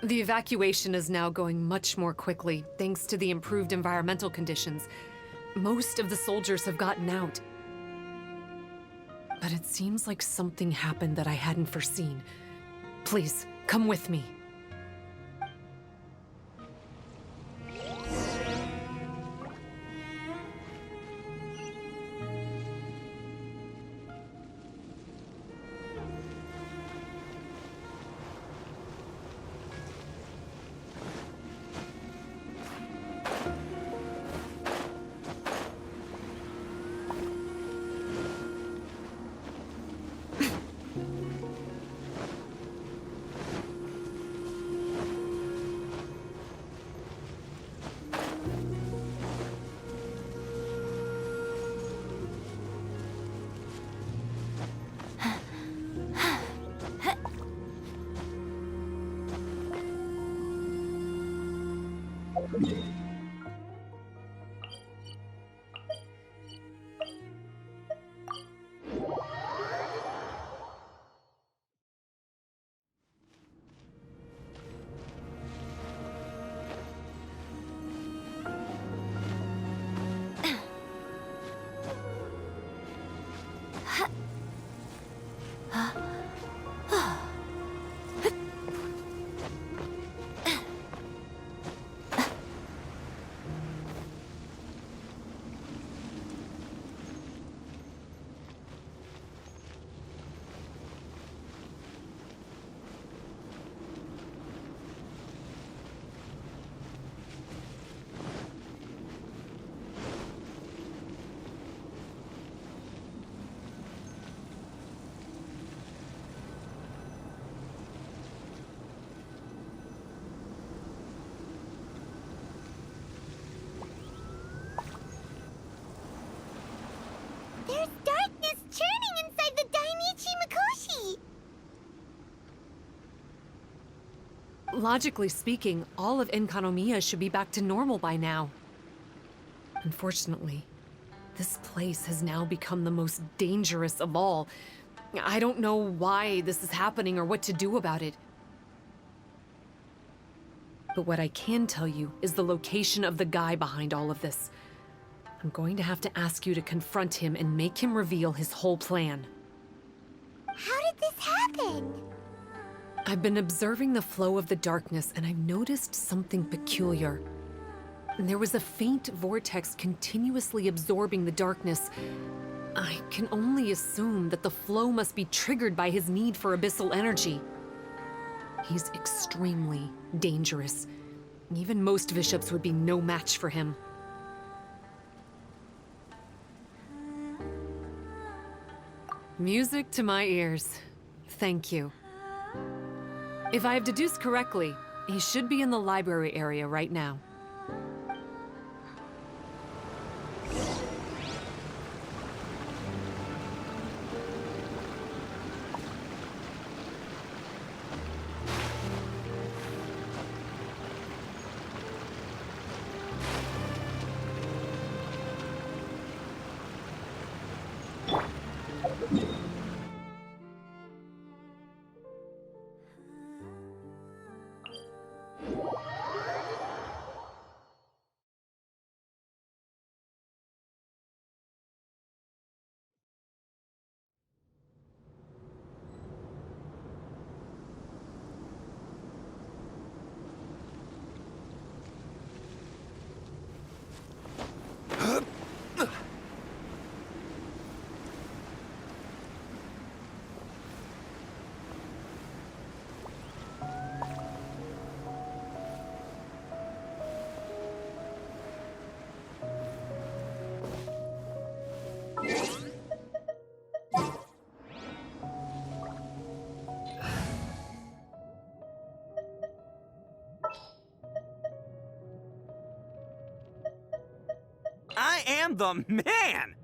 The evacuation is now going much more quickly, thanks to the improved environmental conditions. Most of the soldiers have gotten out. But it seems like something happened that I hadn't foreseen. Please, come with me. There's darkness churning inside the Dainichi Mikoshi! Logically speaking, all of Enkanomiya should be back to normal by now. Unfortunately, this place has now become the most dangerous of all. I don't know why this is happening or what to do about it. But what I can tell you is the location of the guy behind all of this. I'm going to have to ask you to confront him and make him reveal his whole plan. How did this happen? I've been observing the flow of the darkness, and I've noticed something peculiar. There was a faint vortex continuously absorbing the darkness. I can only assume that the flow must be triggered by his need for abyssal energy. He's extremely dangerous. Even most bishops would be no match for him. Music to my ears. Thank you. If I have deduced correctly, he should be in the library area right now. I am the man!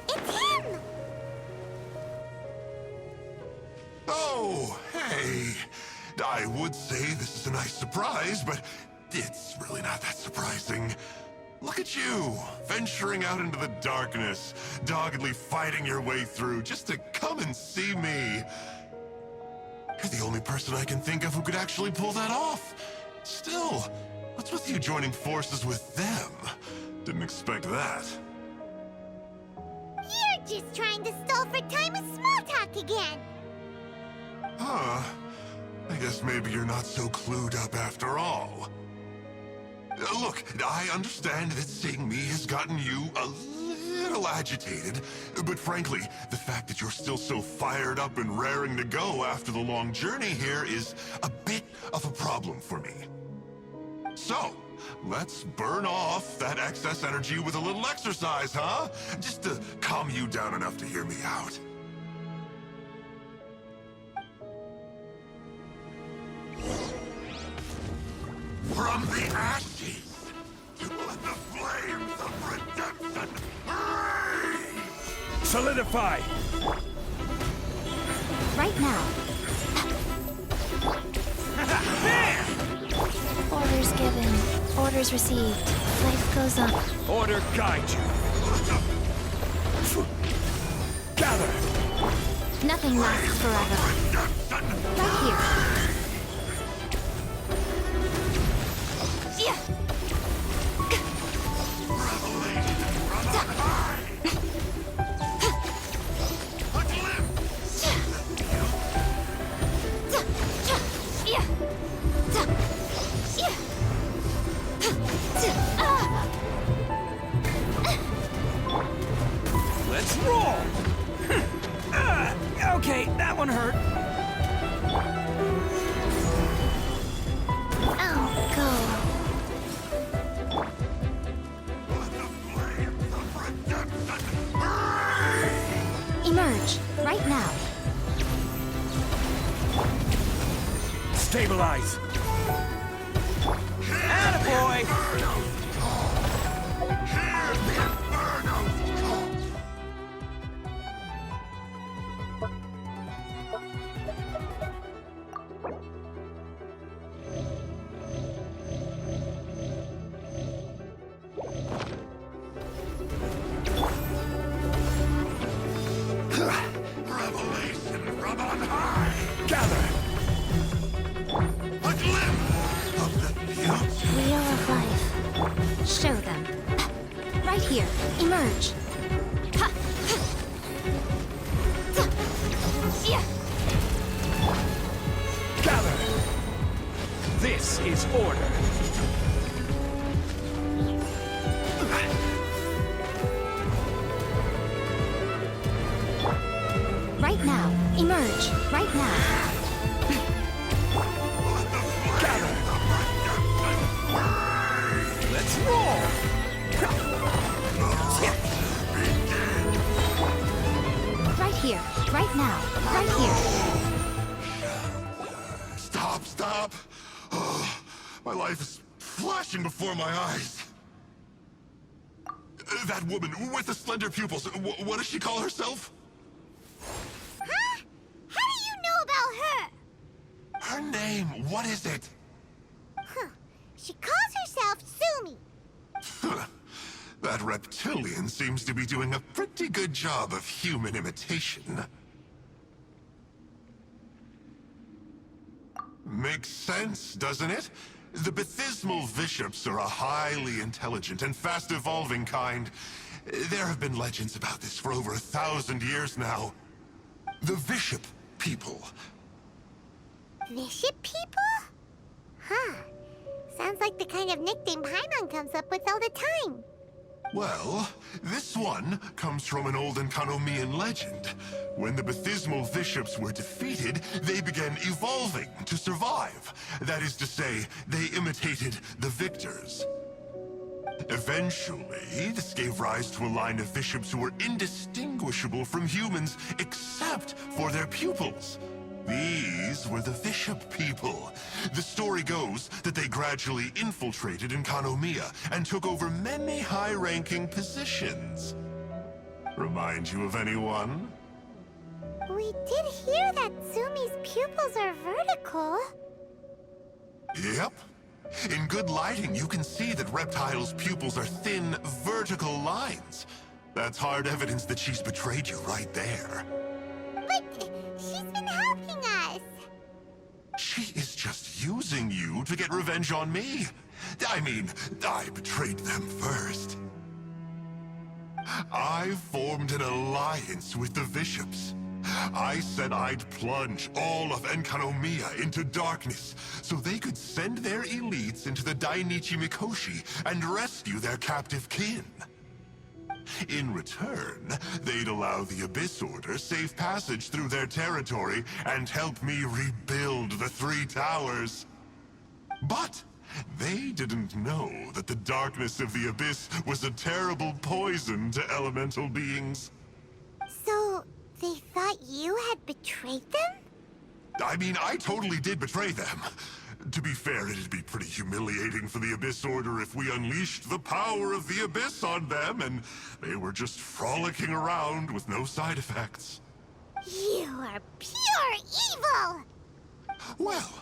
It's him! Oh, hey. I would say this is a nice surprise, but it's really not that surprising. Look at you, venturing out into the darkness, doggedly fighting your way through just to come and see me. You're the only person I can think of who could actually pull that off. Still, what's with you joining forces with them? Didn't expect that. You're just trying to stall for time with small talk again. Huh. I guess maybe you're not so clued up after all. Look, I understand that seeing me has gotten you a little agitated, but frankly, the fact that you're still so fired up and raring to go after the long journey here is a bit of a problem for me. So, let's burn off that excess energy with a little exercise, huh? Just to calm you down enough to hear me out. From the ashes to the flames of redemption, rise! Solidify! Right now. Orders given. Orders received. Life goes on. Order guide you. Gather! Nothing lasts forever. Right here. Yeah. Let's roll! Okay, that one hurt. Oh, go. Emerge, right now. Stabilize. Attaboy! Revelation from on high! Gather! A glimpse of the future! Wheel of life. Show them. Right here. Emerge. Ha! Yeah. Gather! This is order. Right now. Emerge. Right now. Gather! Let's roll! Right here. Right now. Right here. Stop! Oh, my life is flashing before my eyes. That woman with the slender pupils, what does she call herself? Huh? How do you know about her? Her name, what is it? Huh. She calls herself Sumi. That reptilian seems to be doing a pretty good job of human imitation. Makes sense, doesn't it? The Baptismal Bishops are a highly intelligent and fast-evolving kind. There have been legends about this for over 1,000 years now. The Bishop people. Bishop people? Huh. Sounds like the kind of nickname Paimon comes up with all the time. Well, this one comes from an old Enkanomian legend. When the Baptismal Bishops were defeated, they began evolving to survive. That is to say, they imitated the victors. Eventually, this gave rise to a line of bishops who were indistinguishable from humans except for their pupils. These were the Bishop people. The story goes that they gradually infiltrated Enkanomiya and took over many high-ranking positions. Remind you of anyone? We did hear that Sumi's pupils are vertical. Yep. In good lighting, you can see that Reptile's pupils are thin, vertical lines. That's hard evidence that she's betrayed you right there. But she's been helping us. She is just using you to get revenge on me. I mean, I betrayed them first. I formed an alliance with the bishops. I said I'd plunge all of Enkanomiya into darkness so they could send their elites into the Dainichi Mikoshi and rescue their captive kin. In return, they'd allow the Abyss Order safe passage through their territory and help me rebuild the Three Towers. But they didn't know that the darkness of the Abyss was a terrible poison to elemental beings. So, they thought you had betrayed them? I mean, I totally did betray them. To be fair, it'd be pretty humiliating for the Abyss Order if we unleashed the power of the Abyss on them and they were just frolicking around with no side effects. You are pure evil! Well,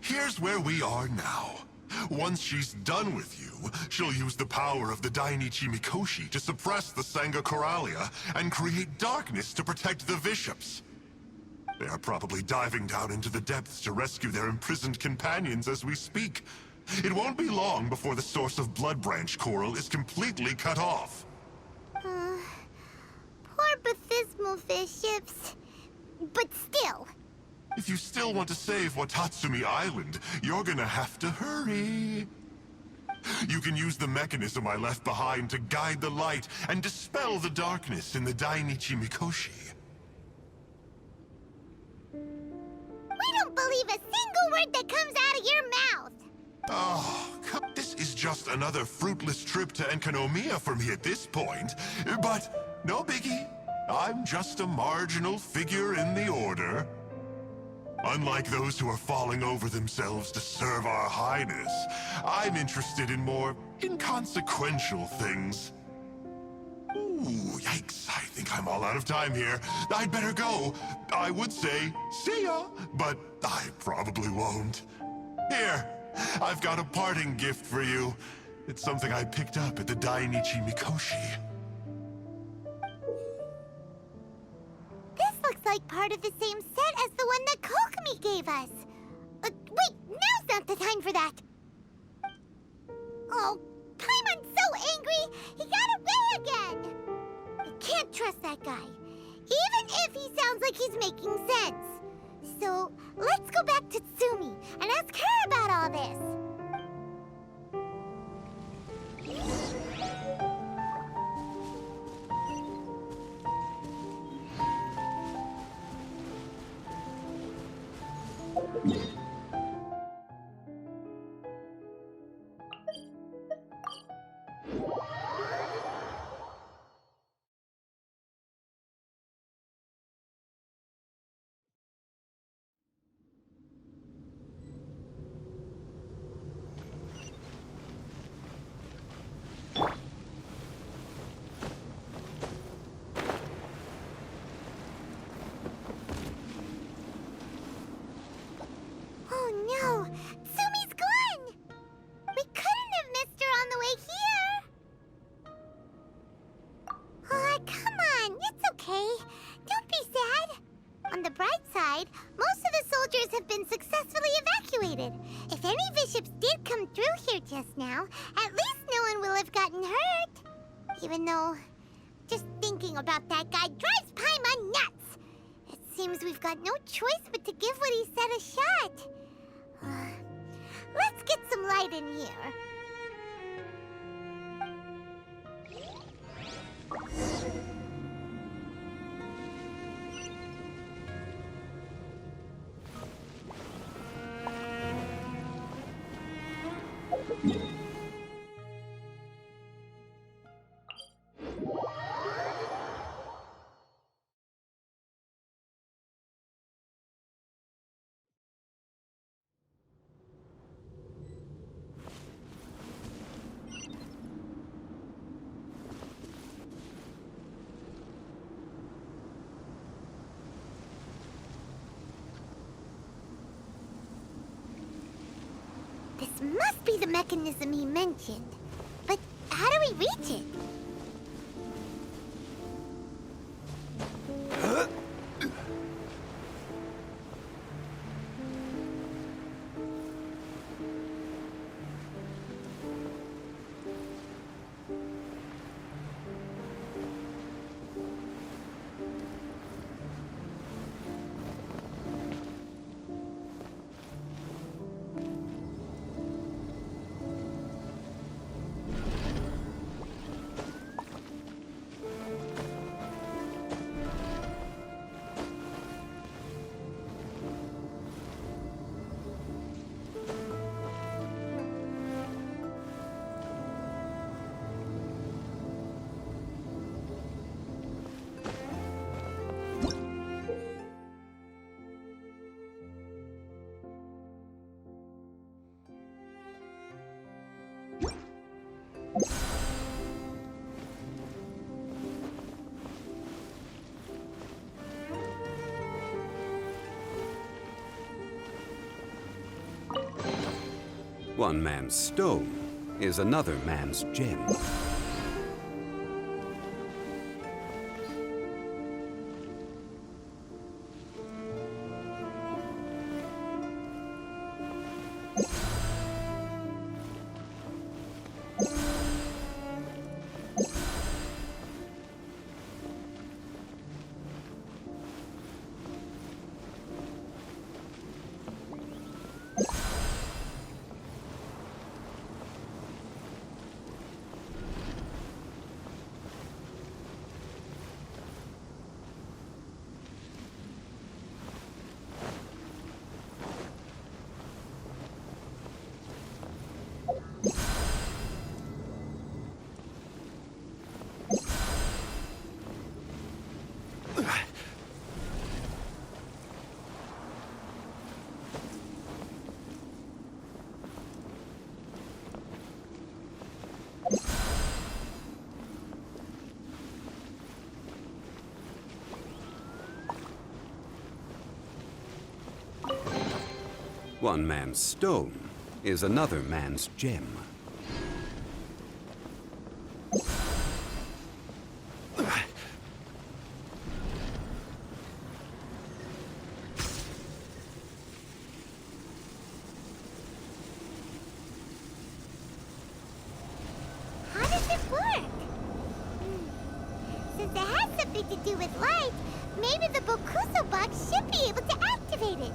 here's where we are now. Once she's done with you, she'll use the power of the Dainichi Mikoshi to suppress the Sangha Coralia and create darkness to protect the bishops. They are probably diving down into the depths to rescue their imprisoned companions as we speak. It won't be long before the source of Blood Branch Coral is completely cut off. Poor Bathismal bishops. But still. If you still want to save Watatsumi Island, you're gonna have to hurry. You can use the mechanism I left behind to guide the light and dispel the darkness in the Dainichi Mikoshi. We don't believe a single word that comes out of your mouth! Oh, this is just another fruitless trip to Enkanomiya for me at this point. But no biggie. I'm just a marginal figure in the Order. Unlike those who are falling over themselves to serve our highness, I'm interested in more inconsequential things. Ooh, yikes. I think I'm all out of time here. I'd better go. I would say, see ya, but I probably won't. Here, I've got a parting gift for you. It's something I picked up at the Dainichi Mikoshi. This looks like part of the same set as the one that Kokomi gave us. Wait, now's not the time for that. Oh, Paimon's so angry, he got away again. I can't trust that guy, even if he sounds like he's making sense. So, let's go back to Tsumi and ask her about all this. Oh no! Tsumi's gone! We couldn't have missed her on the way here! Aw, come on, it's okay. Don't be sad. On the bright side, most of the soldiers have been successfully evacuated. If any bishops did come through here just now, at least no one will have gotten hurt. Even though, just thinking about that guy drives Paimon nuts. It seems we've got no choice but to give what he said a shot. Let's get some light in here. This must be the mechanism he mentioned. But how do we reach it? One man's stone is another man's gem. One man's stone is another man's gem. How does it work? Since it has something to do with light, maybe the Bokuso box should be able to activate it.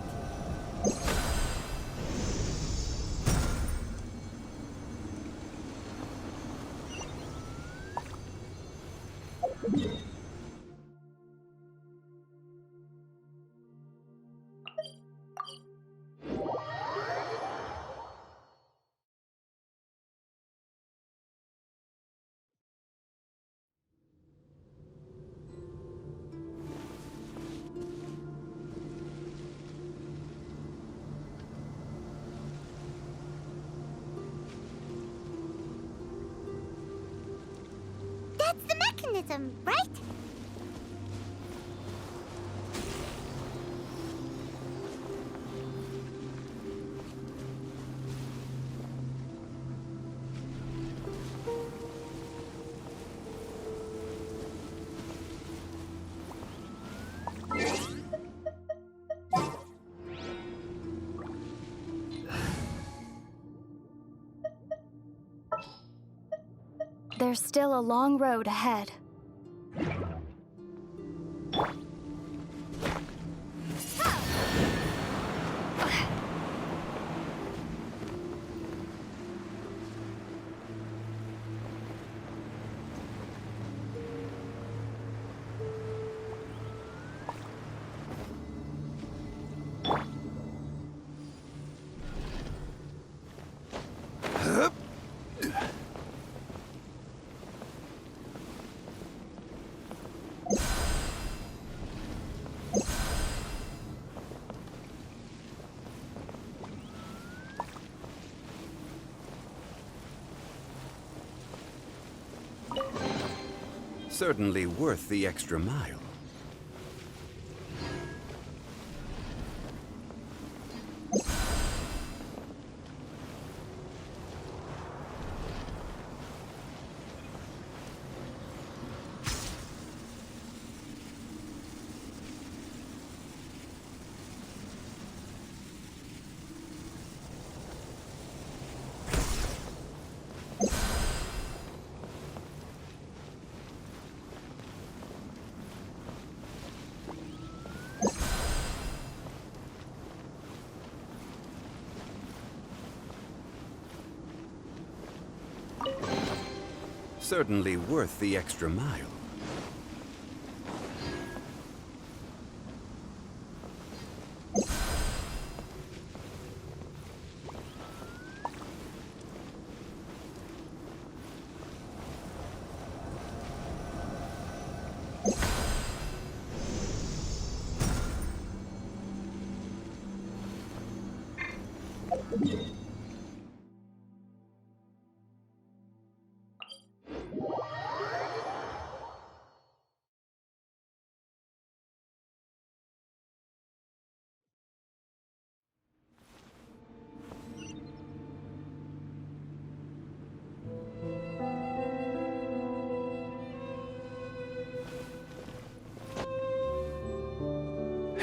That's the mechanism, right? There's still a long road ahead. Certainly worth the extra mile. Certainly worth the extra mile.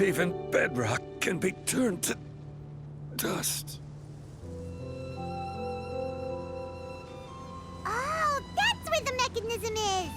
Even bedrock can be turned to dust. Oh, that's where the mechanism is!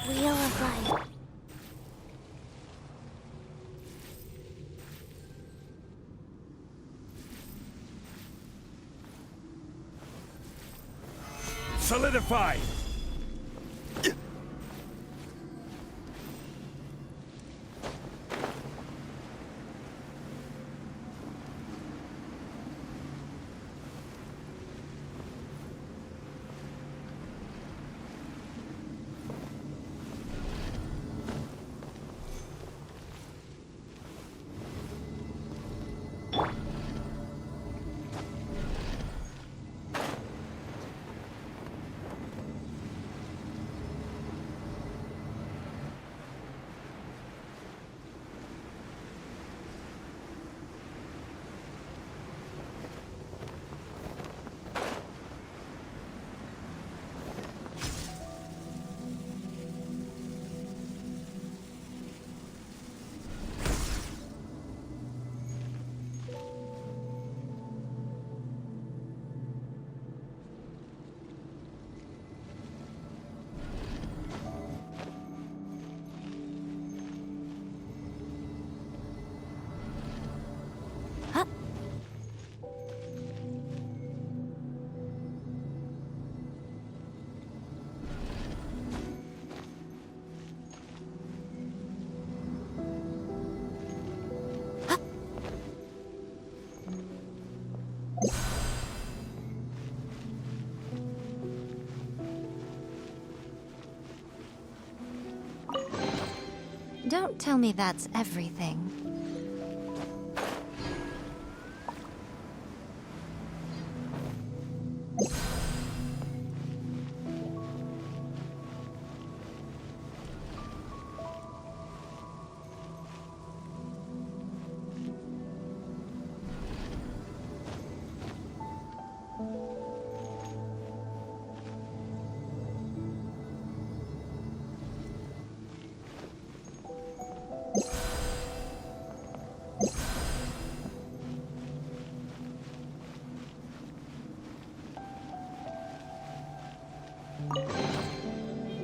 Wheel of Life. Solidify! Don't tell me that's everything.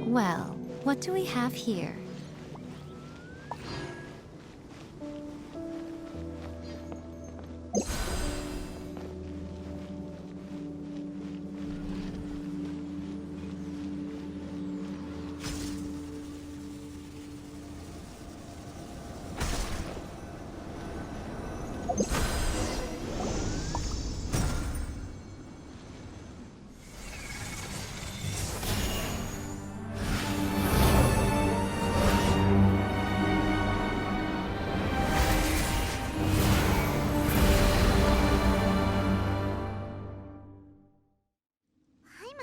Well, what do we have here?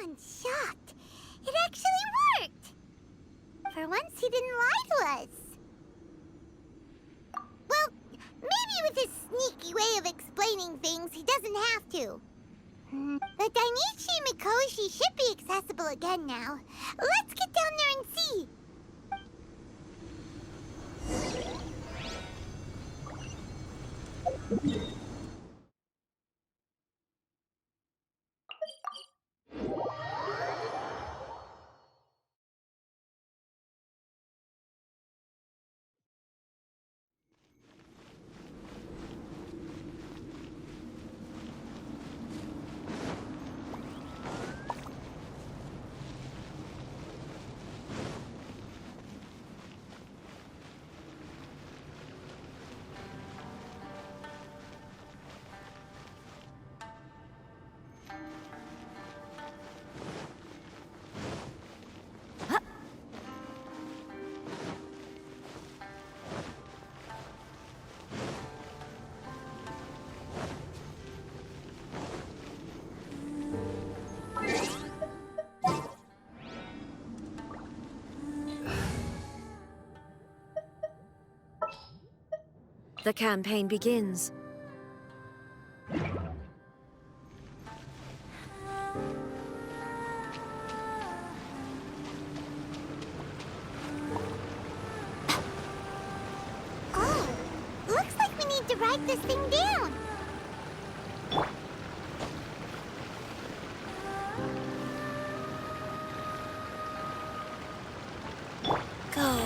I'm shocked. It actually worked! For once, he didn't lie to us. Well, maybe with his sneaky way of explaining things, he doesn't have to. The Dainichi Mikoshi should be accessible again now. Let's get down there and see. The campaign begins. Oh, looks like we need to write this thing down. Go.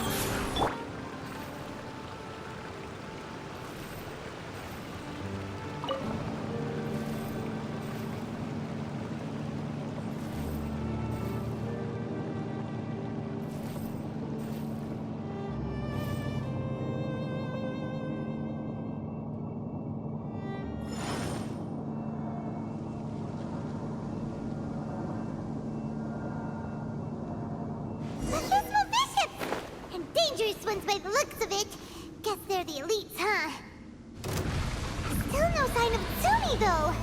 Baptismal bishops! And dangerous ones by the looks of it. Guess they're the elites, huh? Still no sign of Tsumi, though.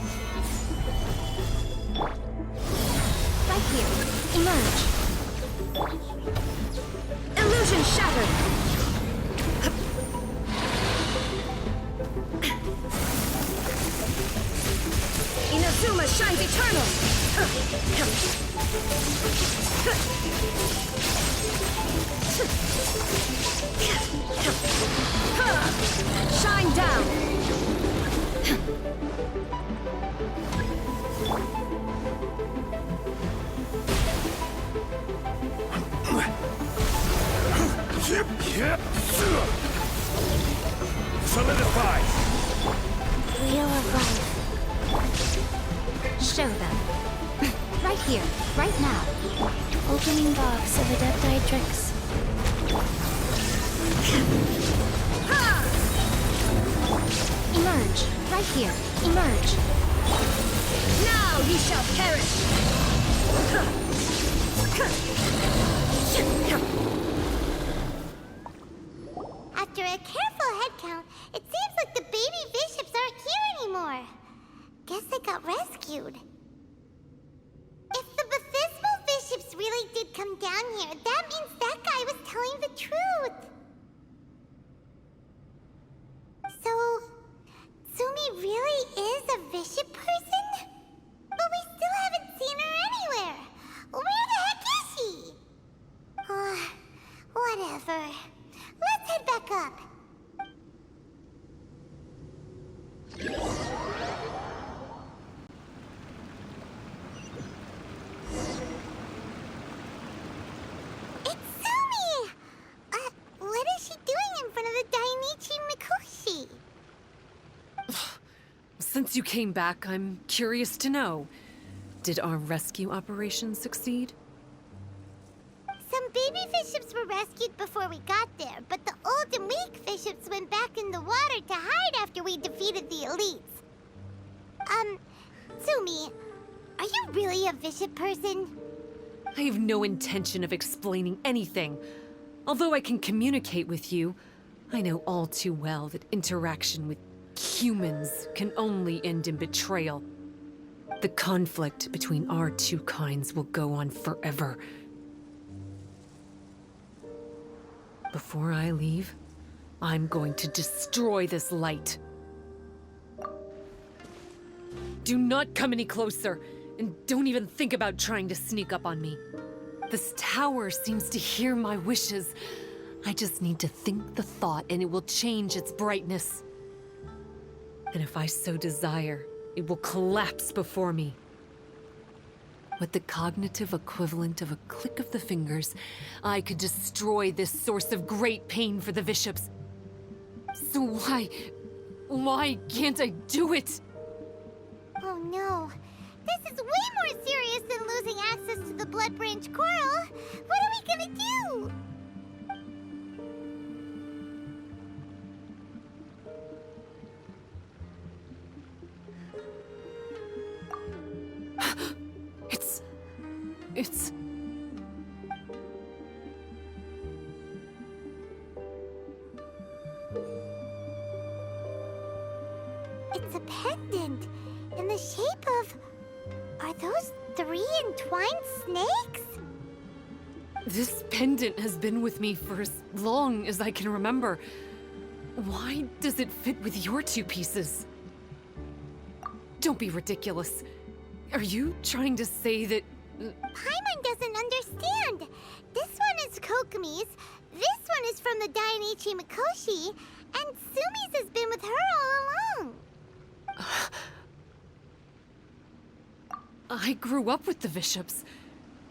Right here. Emerge. Illusion shattered! Inazuma shines eternal! Shine down! Solidify! Wheel of Life. Show them. Right here, right now. Opening box of Adepti-Trix. Emerge. Right here. Emerge. Now ye shall perish! After a careful head count, it seems like the baby bishops aren't here anymore. Guess they got rescued. If the baptismal bishops really did come down here, that means that guy was telling the truth. So, Tsumi really is a bishop person? But we still haven't seen her anywhere. Where the heck is she? Whatever. Let's head back up. Since you came back, I'm curious to know. Did our rescue operation succeed? Some baby fiships were rescued before we got there, but the old and weak fiships went back in the water to hide after we defeated the elites. Tsumi, are you really a bishop person? I have no intention of explaining anything. Although I can communicate with you, I know all too well that interaction with humans can only end in betrayal. The conflict between our two kinds will go on forever. Before I leave, I'm going to destroy this light. Do not come any closer, and don't even think about trying to sneak up on me. This tower seems to hear my wishes. I just need to think the thought and it will change its brightness. And if I so desire, it will collapse before me. With the cognitive equivalent of a click of the fingers, I could destroy this source of great pain for the bishops. So why can't I do it? Oh no. This is way more serious than losing access to the Blood Branch Coral. What are we gonna do? It's... It's a pendant in the shape of... Are those 3 entwined snakes? This pendant has been with me for as long as I can remember. Why does it fit with your 2 pieces? Don't be ridiculous. Are you trying to say that... Paimon doesn't understand. This one is Kokomi's, this one is from the Dainichi Mikoshi, and Sumi's has been with her all along. I grew up with the bishops.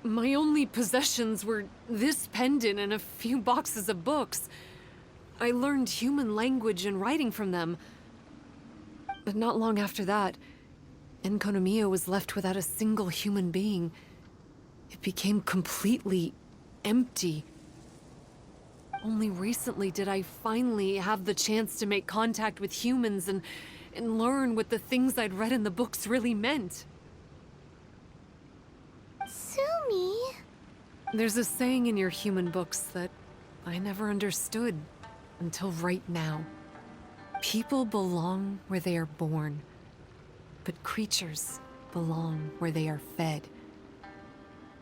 My only possessions were this pendant and a few boxes of books. I learned human language and writing from them. But not long after that, Enkonomiya was left without a single human being. It became completely empty. Only recently did I finally have the chance to make contact with humans and learn what the things I'd read in the books really meant. Sumi? There's a saying in your human books that I never understood until right now. People belong where they are born, but creatures belong where they are fed.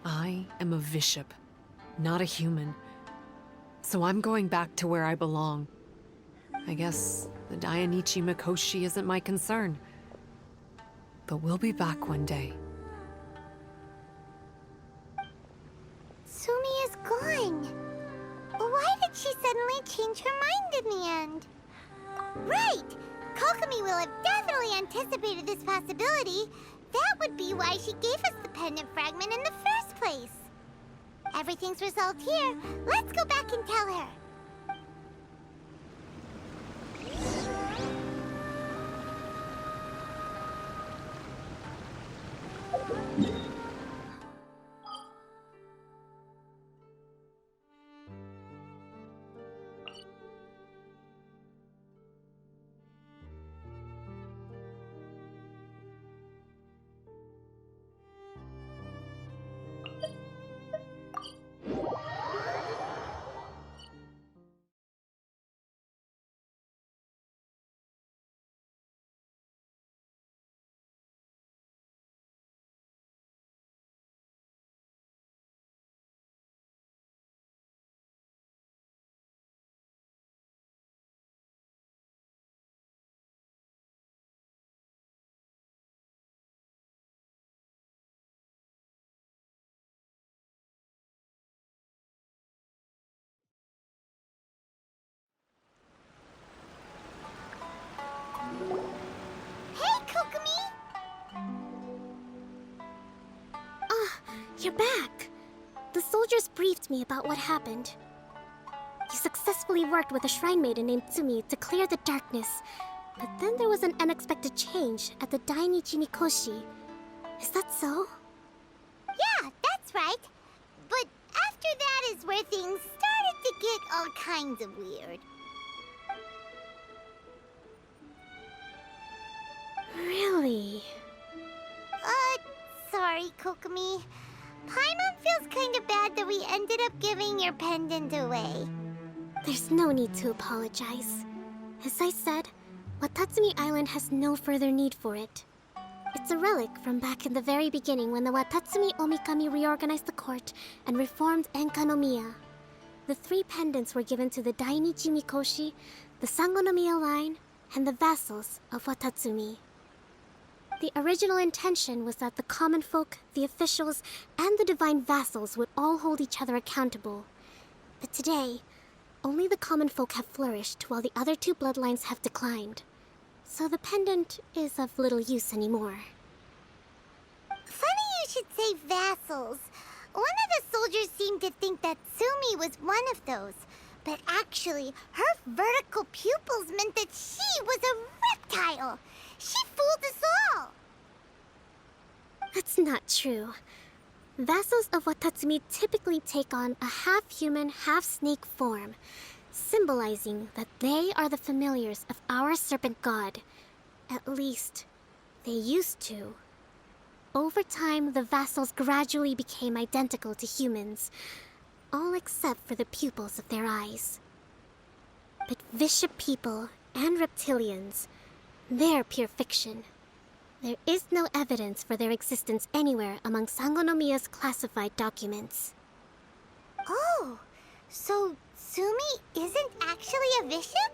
I am a bishop, not a human. So I'm going back to where I belong. I guess the Dainichi Mikoshi isn't my concern. But we'll be back one day. Sumi is gone. Why did she suddenly change her mind in the end? Right! Kokomi will have definitely anticipated this possibility. That would be why she gave us the pendant fragment in the first place. Everything's resolved here. Let's go back and tell her. You're back. The soldiers briefed me about what happened. You successfully worked with a shrine maiden named Tsumi to clear the darkness, But then there was an unexpected change at the Dainichi Mikoshi. Is that so? Yeah, that's right. But after that is where things started to get all kinds of weird. Really? Sorry, Kokomi. Paimon feels kinda bad that we ended up giving your pendant away. There's no need to apologize. As I said, Watatsumi Island has no further need for it. It's a relic from back in the very beginning when the Watatsumi Omikami reorganized the court and reformed Enkanomiya. The 3 pendants were given to the Dainichi Mikoshi, the Sangonomiya line, and the vassals of Watatsumi. The original intention was that the common folk, the officials, and the divine vassals would all hold each other accountable. But today, only the common folk have flourished while the other 2 bloodlines have declined. So the pendant is of little use anymore. Funny you should say vassals. One of the soldiers seemed to think that Sumi was one of those. But actually, her vertical pupils meant that she was a reptile. She fooled us all. That's not true. Vassals of Watatsumi typically take on a half-human, half-snake form, symbolizing that they are the familiars of our serpent god. At least, they used to. Over time, the vassals gradually became identical to humans, all except for the pupils of their eyes. But Bishop people and reptilians, they're pure fiction. There is no evidence for their existence anywhere among Sangonomiya's classified documents. Oh, so Sumi isn't actually a bishop?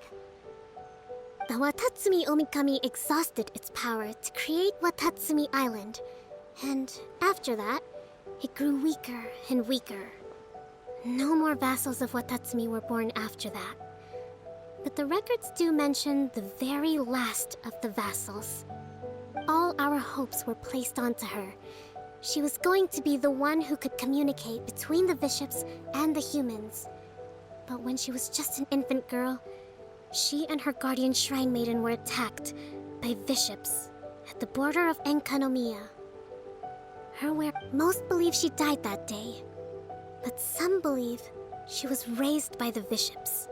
The Watatsumi Omikami exhausted its power to create Watatsumi Island, and after that, it grew weaker and weaker. No more vassals of Watatsumi were born after that. But the records do mention the very last of the vassals. All our hopes were placed onto her. She was going to be the one who could communicate between the bishops and the humans. But when she was just an infant girl, she and her guardian shrine maiden were attacked by bishops at the border of Enkanomiya. Most believe she died that day, but some believe she was raised by the bishops.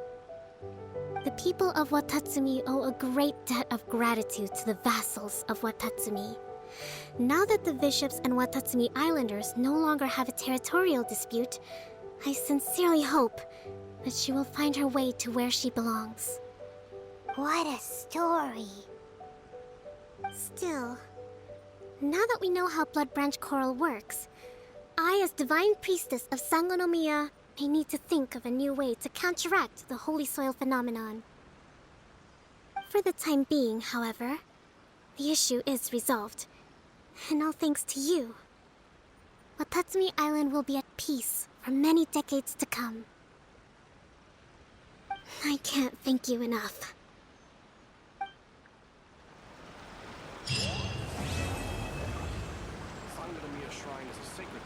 The people of Watatsumi owe a great debt of gratitude to the vassals of Watatsumi. Now that the bishops and Watatsumi Islanders no longer have a territorial dispute, I sincerely hope that she will find her way to where she belongs. What a story. Still, now that we know how Blood Branch Coral works, I, as Divine Priestess of Sangonomiya, may need to think of a new way to counteract the Holy Soil phenomenon. For the time being, however, the issue is resolved, and all thanks to you. Watatsumi Island will be at peace for many decades to come. I can't thank you enough. Sangonomiya Shrine is a sacred